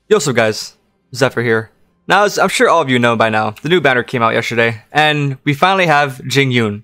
Yo, what's up guys, Zephyr here. Now, as I'm sure all of you know by now, the new banner came out yesterday, and we finally have Jing Yuan.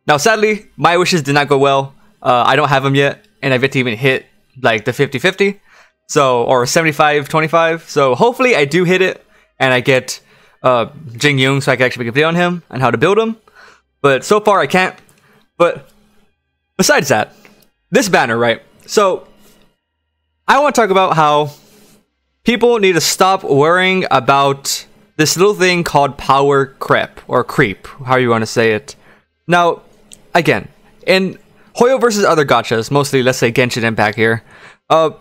Now, sadly, my wishes did not go well. I don't have him yet, and I've yet to even hit like the 50-50, so or 75-25. So hopefully, I do hit it, and I get Jing Yuan, so I can actually make a video on him and how to build him. But so far, I can't. But besides that, this banner, right? So I want to talk about how people need to stop worrying about this little thing called power creep, or creep, how you want to say it. Now, again, in Hoyo versus other gachas, mostly let's say Genshin Impact here,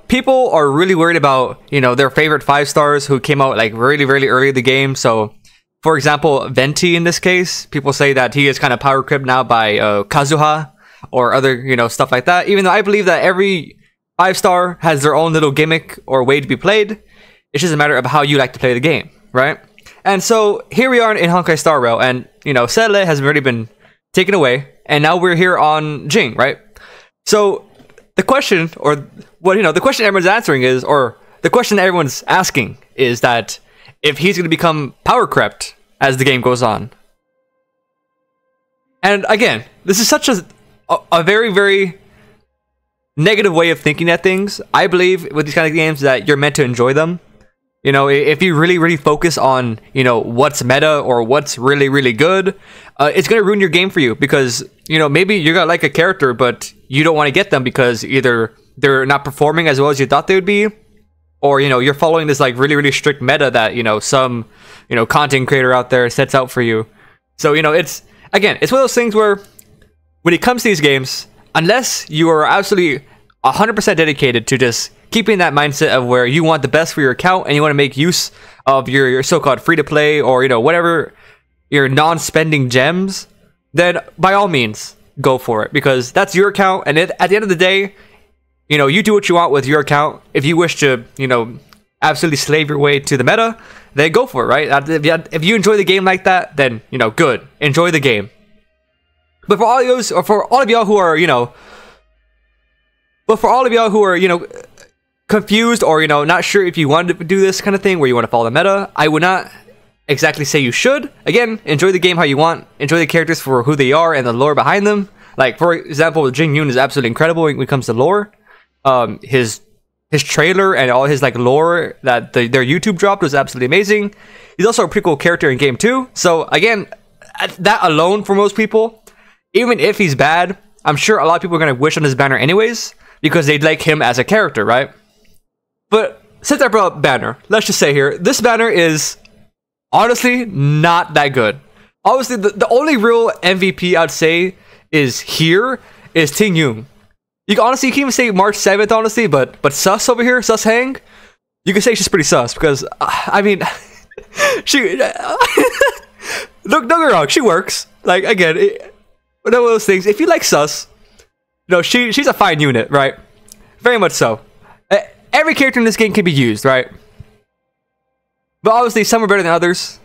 people are really worried about, you know, their favorite 5-stars who came out like really early in the game. So, for example, Venti in this case, people say that he is kind of power creep now by Kazuha or other, you know, stuff like that. Even though I believe that every 5-star has their own little gimmick or way to be played. It's just a matter of how you like to play the game, right? And so here we are in Honkai Star Rail, and you know, Sedle has already been taken away, and now we're here on Jing, right? So the question, or what the question everyone's answering is, or the question everyone's asking is that if he's going to become power crept as the game goes on. And again, this is such a very negative way of thinking at things. I believe with these kind of games that you're meant to enjoy them. You know, if you really focus on, you know, what's meta or what's really good, it's going to ruin your game for you because, you know, maybe you got like a character, but you don't want to get them because either they're not performing as well as you thought they would be, or, you know, you're following this like really strict meta that, you know, some, you know, content creator out there sets out for you. So, you know, it's one of those things where when it comes to these games, unless you are absolutely 100% dedicated to just keeping that mindset of where you want the best for your account and you want to make use of your so-called free-to-play or, you know, whatever your non-spending gems, then by all means, go for it because that's your account. And at the end of the day, you know, you do what you want with your account. If you wish to, you know, absolutely slave your way to the meta, then go for it, right? If you enjoy the game like that, then, you know, good. Enjoy the game. But for all of those, or for all of y'all who are, you know, confused or, you know, not sure if you want to do this kind of thing where you want to follow the meta, I would not exactly say you should. Again, enjoy the game how you want. Enjoy the characters for who they are and the lore behind them. Like, for example, Jing Yuan is absolutely incredible when it comes to lore. His trailer and all his like lore that their YouTube dropped was absolutely amazing. He's also a pretty cool character in game too. So again, that alone for most people, even if he's bad, I'm sure a lot of people are going to wish on this banner anyways because they'd like him as a character, right? But since I brought up banner, let's just say here, this banner is honestly not that good. Obviously, the only real MVP I'd say is Jing Yuan. You can even say March 7th, honestly, but Sus over here, Sus Hang, you can say she's pretty sus because, I mean, she, don't get me wrong, she works. Like, again, one of those things, if you like Sus, you know, she's a fine unit, right? Very much so. Every character in this game can be used, right? But obviously, some are better than others.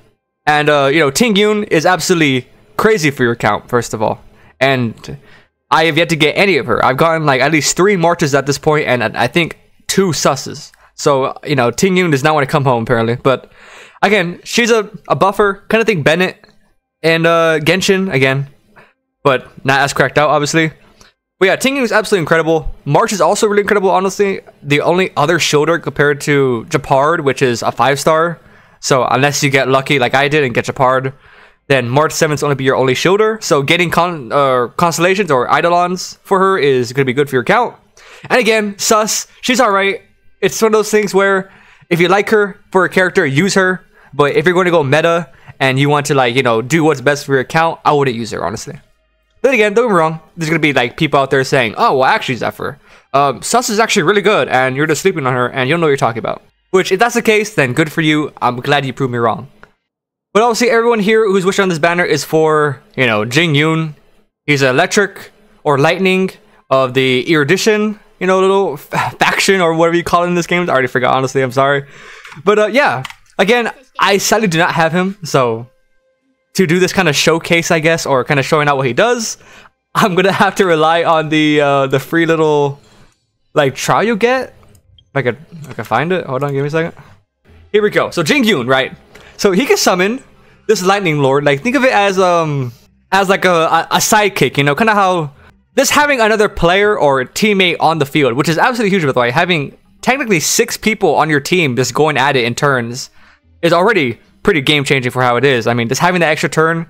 And, you know, Jing Yuan is absolutely crazy for your account, first of all. And I have yet to get any of her. I've gotten, like, at least 3 Marches at this point, and I think 2 Susses. So, you know, Jing Yuan does not want to come home, apparently. But, again, she's a buffer. Kind of think Bennett and Genshin, again. But not as cracked out, obviously. But yeah, Jing Yuan is absolutely incredible. March is also really incredible, honestly. The only other shoulder compared to Japard, which is a 5-star. So unless you get lucky like I did and get Japard, then March 7th will only be your only shoulder. So getting constellations or eidolons for her is going to be good for your account. And again, Sus, she's alright. It's one of those things where if you like her for a character, use her. But if you're going to go meta and you want to, like, you know, do what's best for your account, I wouldn't use her, honestly. Then again, don't get me wrong, there's going to be like people out there saying, oh, well, actually, Zephyr, Sus is actually really good, and you're just sleeping on her, and you don't know what you're talking about. Which, if that's the case, then good for you. I'm glad you proved me wrong. But obviously, everyone here who's wishing on this banner is for, you know, Jing Yuan. He's electric, or lightning, of the erudition, you know, little faction, or whatever you call it in this game. I already forgot, honestly, I'm sorry. But yeah, again, I sadly do not have him, so to do this kind of showcase, I guess, or kind of showing out what he does, I'm gonna have to rely on the free little like trial you get. If I could find it. Hold on, give me a second. here we go. So Jing Yuan, right? So he can summon this lightning lord. Like, think of it as like a sidekick, you know, kind of how this having another player or teammate on the field, which is absolutely huge, by the way. Having technically 6 people on your team just going at it in turns is already pretty game changing for how it is. I mean, just having that extra turn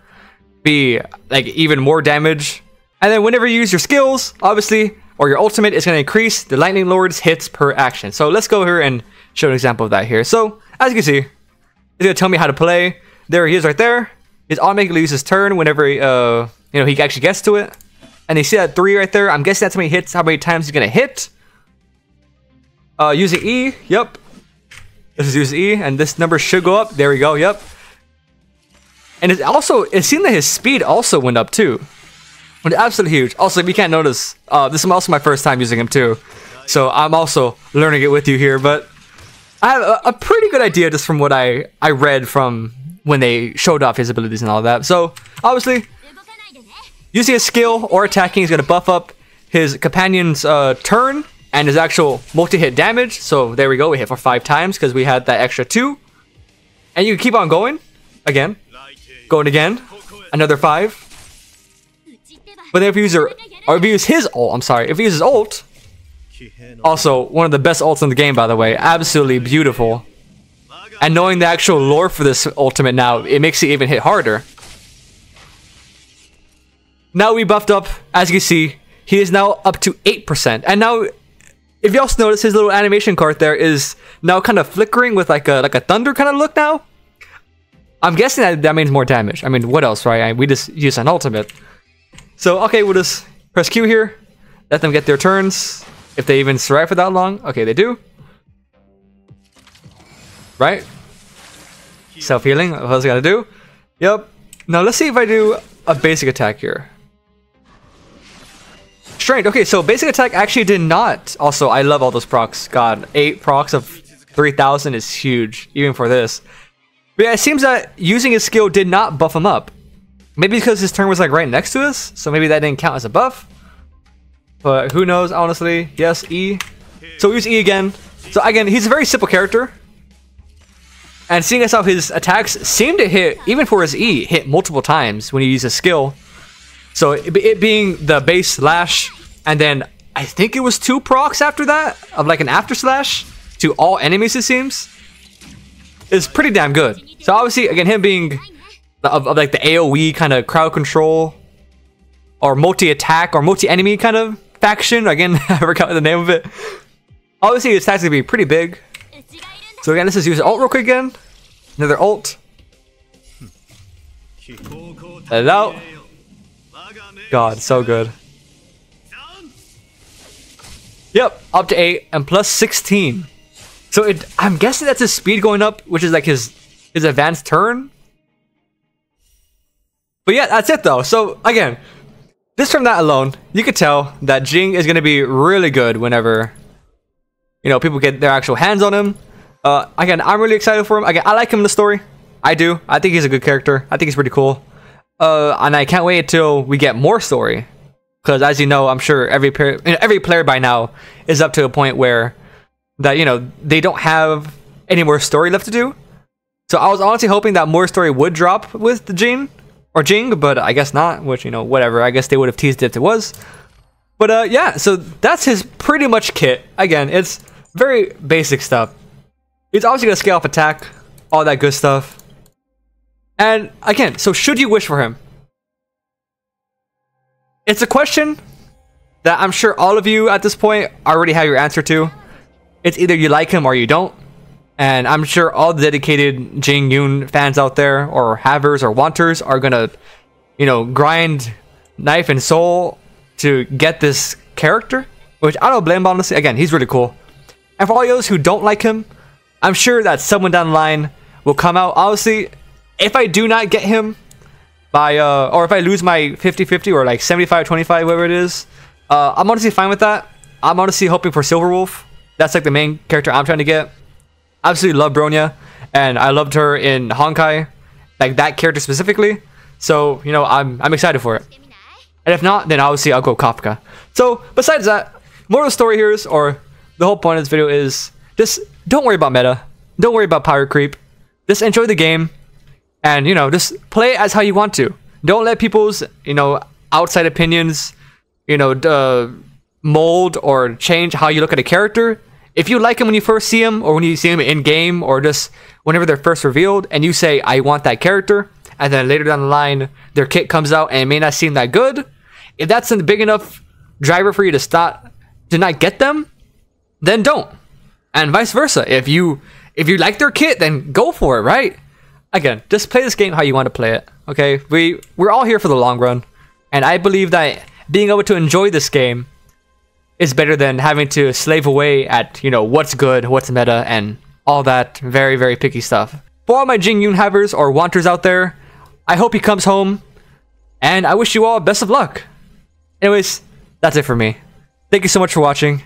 be like even more damage, and then whenever you use your skills, obviously, or your ultimate, is going to increase the lightning lord's hits per action. So let's go here and show an example of that here. So as you can see, it's going to tell me how to play. There he is right there. He's automatically use his turn whenever you know, he actually gets to it. And you see that 3 right there. I'm guessing that's how many hits, how many times he's going to hit. Using E, yep. This is using E, and this number should go up. There we go, yep. And it seemed that his speed also went up too. Which is absolutely huge. Also, if you can't notice, this is also my first time using him too. So I'm also learning it with you here, but I have a pretty good idea just from what I read from when they showed off his abilities and all that. So obviously, using a skill or attacking is going to buff up his companion's turn and his actual multi-hit damage. So there we go, we hit for 5 times because we had that extra 2. And you can keep on going. Again. Going again. Another 5. But then if you use his ult, I'm sorry, if you use his ult, also one of the best ults in the game, by the way, absolutely beautiful. And knowing the actual lore for this ultimate now, it makes it even hit harder. Now we buffed up, as you see, he is now up to 8%. And now, if you also notice, his little animation card there is now kind of flickering with like a thunder kind of look now. I'm guessing that means more damage. I mean, what else, right? We just use an ultimate. So, okay, we'll just press Q here. Let them get their turns. If they even survive for that long. Okay, they do. Right? Self-healing. What else I gotta do? Yep. Now, let's see if I do a basic attack here. Strength. Okay, so basic attack actually did not. Also, I love all those procs. God, 8 procs of 3,000 is huge, even for this. But yeah, it seems that using his skill did not buff him up. Maybe because his turn was like right next to us, so maybe that didn't count as a buff. But who knows, honestly. Yes, E. So we use E again. So again, he's a very simple character. And seeing as how his attacks seem to hit, even for his E, hit multiple times when you use his skill. So it being the base slash, and then I think it was 2 procs after that, of like an after slash to all enemies, it seems, is pretty damn good. So obviously, again, him being of like the AoE kind of crowd control, or multi-attack, or multi-enemy kind of faction. Again, I forgot the name of it. Obviously, his attacks are going to be pretty big. So again, let's just use ult real quick again. Another ult. Let it out. God, so good. Yep, up to 8 and plus 16. So I'm guessing that's his speed going up, which is like his advanced turn. But yeah, that's it though. So again, just from that alone, you could tell that Jing is going to be really good whenever, you know, people get their actual hands on him. Again, I'm really excited for him. Again, I like him in the story. I do. I think he's a good character. I think he's pretty cool. And I can't wait until we get more story. Because as you know, I'm sure every player by now is up to a point where that, you know, they don't have any more story left to do. So I was honestly hoping that more story would drop with the Jing, but I guess not, which, you know, whatever. I guess they would have teased it if it was. But yeah, so that's his pretty much kit. Again, it's very basic stuff. He's obviously going to scale off attack, all that good stuff. And again, so should you wish for him? It's a question that I'm sure all of you at this point already have your answer to. It's either you like him or you don't. And I'm sure all the dedicated Jing Yuan fans out there, or havers or wanters, are gonna, you know, grind knife and soul to get this character, which I don't blame him, honestly. Again, he's really cool. And for all those who don't like him, I'm sure that someone down the line will come out. Honestly, if I do not get him by, or if I lose my 50-50 or like 75-25, whatever it is, I'm honestly fine with that. I'm honestly hoping for Silverwolf. That's like the main character I'm trying to get. Absolutely love Bronya, and I loved her in Honkai, like that character specifically. So, you know, I'm excited for it. And if not, then obviously I'll go Kafka. So, besides that, moral of the story here is, or the whole point of this video is, just don't worry about meta. don't worry about power creep. Just enjoy the game, and just play it as how you want to. Don't let people's outside opinions mold or change how you look at a character. If you like him when you first see him, or when you see him in game, or just whenever they're first revealed, and you say, I want that character, and then later down the line their kit comes out and it may not seem that good, if that's a big enough driver for you to not get them, then don't. And vice versa. If you like their kit, then go for it, right? Again, just play this game how you want to play it. Okay? We're all here for the long run. And I believe that being able to enjoy this game is better than having to slave away at, what's good, what's meta, and all that very, very picky stuff. For all my Jing Yuan havers or wanters out there, I hope he comes home, and I wish you all best of luck. Anyways, that's it for me. Thank you so much for watching.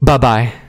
Bye-bye.